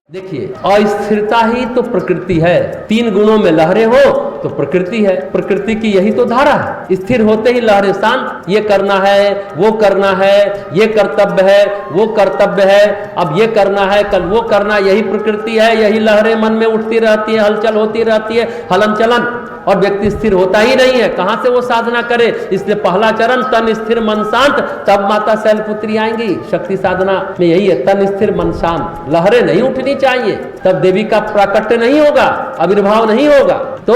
देखिए, अस्थिरता ही तो प्रकृति है। तीन गुणों में लहरें हो तो प्रकृति है। प्रकृति की यही तो धारा है। स्थिर होते ही लहरें शांत, ये करना है, वो करना है, ये कर्तव्य है, वो कर्तव्य है, अब ये करना है, कल वो करना, यही प्रकृति है। यही लहरें मन में उठती रहती है, हलचल होती रहती है, हलन चलन, और व्यक्ति स्थिर होता ही नहीं है। कहां से वो साधना करे? इसलिए पहला चरण तन स्थिर मन शांत, तब माता शैलपुत्री आएंगी। शक्ति साधना में यही है, तन स्थिर मन शांत। लहरें नहीं उठनी चाहिए, तब देवी का प्राकट्य नहीं होगा, आविर्भाव नहीं होगा। तो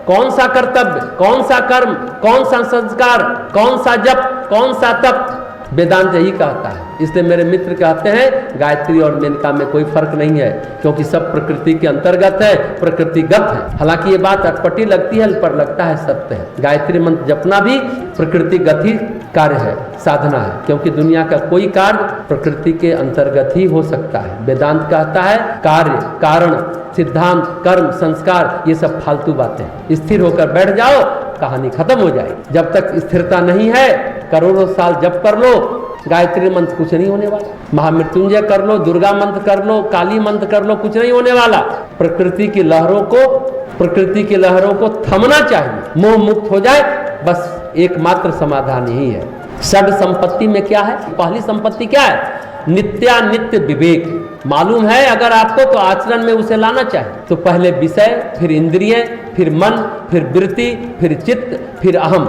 कौन सा कर्तव्य, कौन सा कर्म, कौन सा संस्कार, कौन सा जप, कौन सा तप, वेदांत यही कहता है। इसलिए मेरे मित्र कहते हैं गायत्री और मेनका में कोई फर्क नहीं है, क्योंकि सब प्रकृति के अंतर्गत है, प्रकृतिगत है। हालांकि ये बात अटपटी लगती है, पर लगता है सत्य है। गायत्री मंत्र जपना भी प्रकृतिगत ही कार्य है, साधना है, क्योंकि दुनिया का कोई कार्य प्रकृति के अंतर्गत ही हो सकता है। वेदांत कहता है कार्य, कारण, सिद्धांत, कर्म, संस्कार, ये सब फालतू बातें। स्थिर होकर बैठ जाओ, कहानी खत्म हो जाएगी। जब तक स्थिरता नहीं है, करोड़ों साल जप कर लो, गायत्री मंत्र कुछ नहीं होने वाला। महामृत्युंजय कर लो, दुर्गा मंत्र कर लो, काली मंत्र कर लो, कुछ नहीं होने वाला। प्रकृति की लहरों को थमना चाहिए, मोह मुक्त हो जाए, बस एकमात्र समाधान यही है। षड संपत्ति में क्या है? पहली संपत्ति क्या है? नित्यानित्य विवेक। मालूम है अगर आपको, तो आचरण में उसे लाना चाहिए। तो पहले विषय, फिर इंद्रिय, फिर मन, फिर वृत्ति, फिर चित्त, फिर अहम।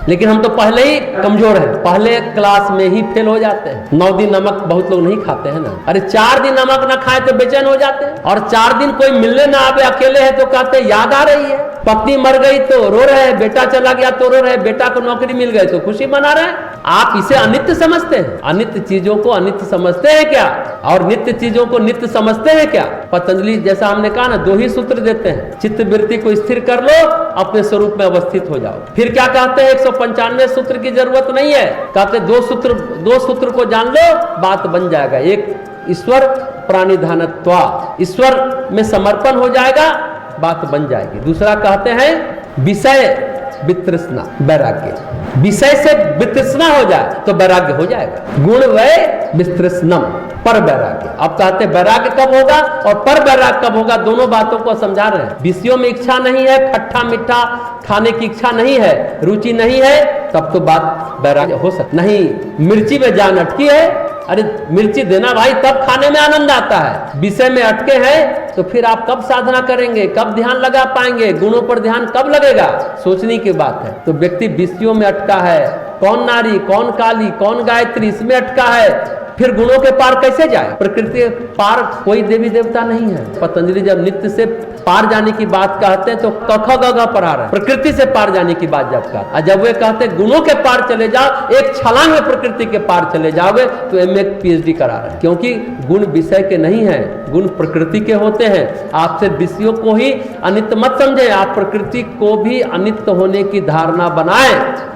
लेकिन हम तो पहले ही कमजोर हैं, पहले क्लास में ही फेल हो जाते हैं। 9 दिन नमक बहुत लोग नहीं खाते हैं ना। अरे 4 दिन नमक ना खाए तो बेचैन हो जाते हैं, और 4 दिन कोई मिलने ना आवे, अकेले है तो कहते याद आ रही है। पत्नी मर गई तो रो रहे हैं, बेटा चला गया तो रो रहे हैं, बेटा को नौकरी मिल गई तो खुशी मना रहे हैं। आप इसे अनित्य समझते हैं? अनित्य चीजों को अनित्य समझते हैं क्या? और नित्य चीजों को नित्य समझते हैं क्या? पतंजलि जैसा हमने कहा ना, 2 ही सूत्र देते हैं। चित्त वृत्ति को स्थिर कर लो, अपने स्वरूप में अवस्थित हो जाओ। फिर क्या कहते हैं? 195 सूत्र की जरूरत नहीं है, कहते 2 सूत्र को जान लो, बात बन जाएगा। एक ईश्वर प्राणिधानत्वा, ईश्वर में समर्पण हो जाएगा, बात बन जाएगी। दूसरा कहते हैं विषय वितृष्णा, वैराग्य। विषय से वितृष्णा हो जाए तो वैराग्य हो जाएगा। गुण वै वितृष्णम, पर वैराग्य। अब कहते वैराग्य कब होगा और पर वैराग्य कब होगा, दोनों बातों को समझा रहे हैं। विषयों में इच्छा नहीं है, खट्टा मीठा खाने की इच्छा नहीं है, रुचि नहीं है, तब तो बात वैराग्य हो सकती नहीं। मिर्ची में जान अटकी है, अरे मिर्ची देना भाई, तब खाने में आनंद आता है। विषय में अटके हैं तो फिर आप कब साधना करेंगे, कब ध्यान लगा पाएंगे? गुणों पर ध्यान कब लगेगा? सोचने की बात है। तो व्यक्ति विषयों में अटका है, कौन नारी, कौन काली, कौन गायत्री, इसमें अटका है, फिर गुणों के पार कैसे जाए? प्रकृति के पार कोई देवी देवता नहीं है। पतंजलि जब नित्य से पार जाने की बात कहते हैं तो क ख ग घ पढ़ा रहे हैं। प्रकृति से पार जाने की बात जब कहते हैं, जब वे कहते हैं गुणों के पार चले जाओ, एक छलांग में प्रकृति के पार चले जाओगे, तो एमए पीएचडी करा रहे हैं। क्योंकि गुण विषय के नहीं है, गुण प्रकृति के होते हैं। आपसे विषयों को ही अनित्य मत समझे, आप प्रकृति को भी अनित्य होने की धारणा बनाए।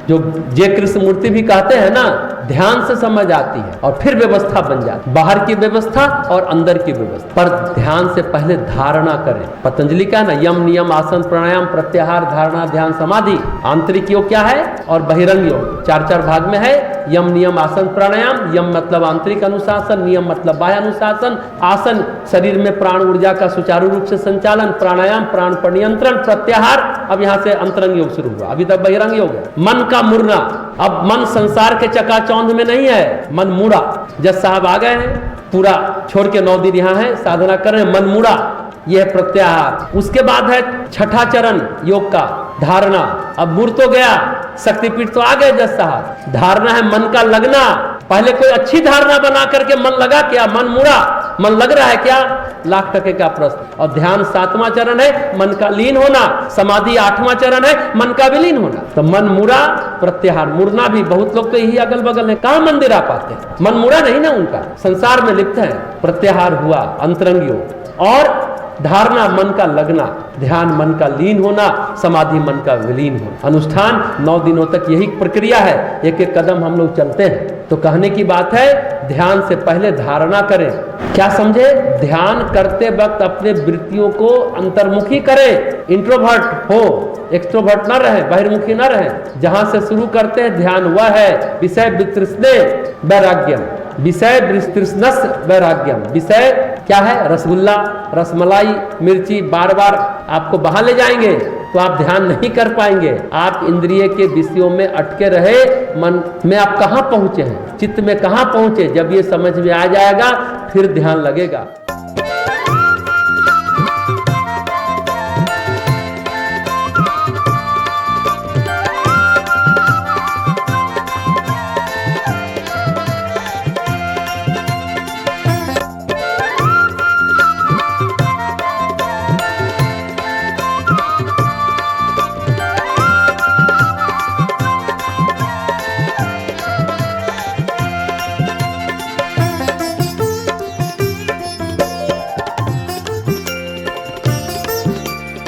जो जय कृष्ण मूर्ति भी कहते हैं ना, ध्यान से समझ आती है और फिर व्यवस्था बन जाती है। बाहर की व्यवस्था और अंदर की व्यवस्था, पर ध्यान से पहले धारणा करें। पतंजलि का ना, यम नियम आसन प्राणायाम प्रत्याहार धारणा ध्यान समाधि। आंतरिक योग क्या है और बहिरंग योग 4 भाग में है। यम नियम आसन प्राणायाम, यम मतलब आंतरिक अनुशासन, नियम मतलब बाह्य अनुशासन। आसन शरीर में प्राण ऊर्जा का सुचारू रूप से संचालन, प्राणायाम प्राण पर नियंत्रण, प्रत्याहार अब यहाँ से अंतरंग योग शुरू हुआ, अभी तक बहिरंग योग है। मन का मुड़ना, अब मन संसार के चकाचौंध में नहीं है, मन मुड़ा। जज साहब आ गए हैं, पूरा छोड़ के 9 दिन यहाँ है, साधना कर रहे हैं, मन मुड़ा, यह है प्रत्याहार। उसके बाद है 6ठा चरण योग का, धारणा। अब मुड़ तो गया, शक्तिपीठ तो आ गए जज साहब, धारणा है मन का लगना। पहले कोई अच्छी धारणा बना करके मन लगा क्या? मन मुड़ा, मन लग रहा है क्या? लाख टके का प्रश्न। और ध्यान 7वां चरण है, मन का लीन होना। समाधि 8वां चरण है, मन का विलीन होना। तो मन मुड़ा, प्रत्याहार। मुड़ना भी बहुत लोग तो यही अगल बगल है, कहां मंदिर आ पाते हैं? मन मुड़ा नहीं ना उनका, संसार में लिप्त है। प्रत्याहार हुआ, अंतरंग योग। और धारणा मन का लगना, ध्यान मन का लीन होना, समाधि मन का विलीन होना। अनुष्ठान 9 दिनों तक यही प्रक्रिया है, एक एक कदम हम लोग चलते हैं। तो कहने की बात है, ध्यान से पहले धारणा करें। क्या समझे? ध्यान करते वक्त अपने वृत्तियों को अंतर्मुखी करें, इंट्रोवर्ट हो, एक्सट्रोवर्ट ना रहे, बहिर्मुखी ना रहे। जहां से शुरू करते हैं ध्यान वह है विषय वितृष्णे वैराग्यम, विषय वितृष्णस् वैराग्यम। विषय क्या है? रसगुल्ला, रसमलाई, मिर्ची बार बार आपको बाहर ले जाएंगे तो आप ध्यान नहीं कर पाएंगे। आप इंद्रिय के विषयों में अटके रहे, मन में आप कहां पहुंचे हैं, चित्त में कहां पहुंचे, जब ये समझ में आ जाएगा फिर ध्यान लगेगा।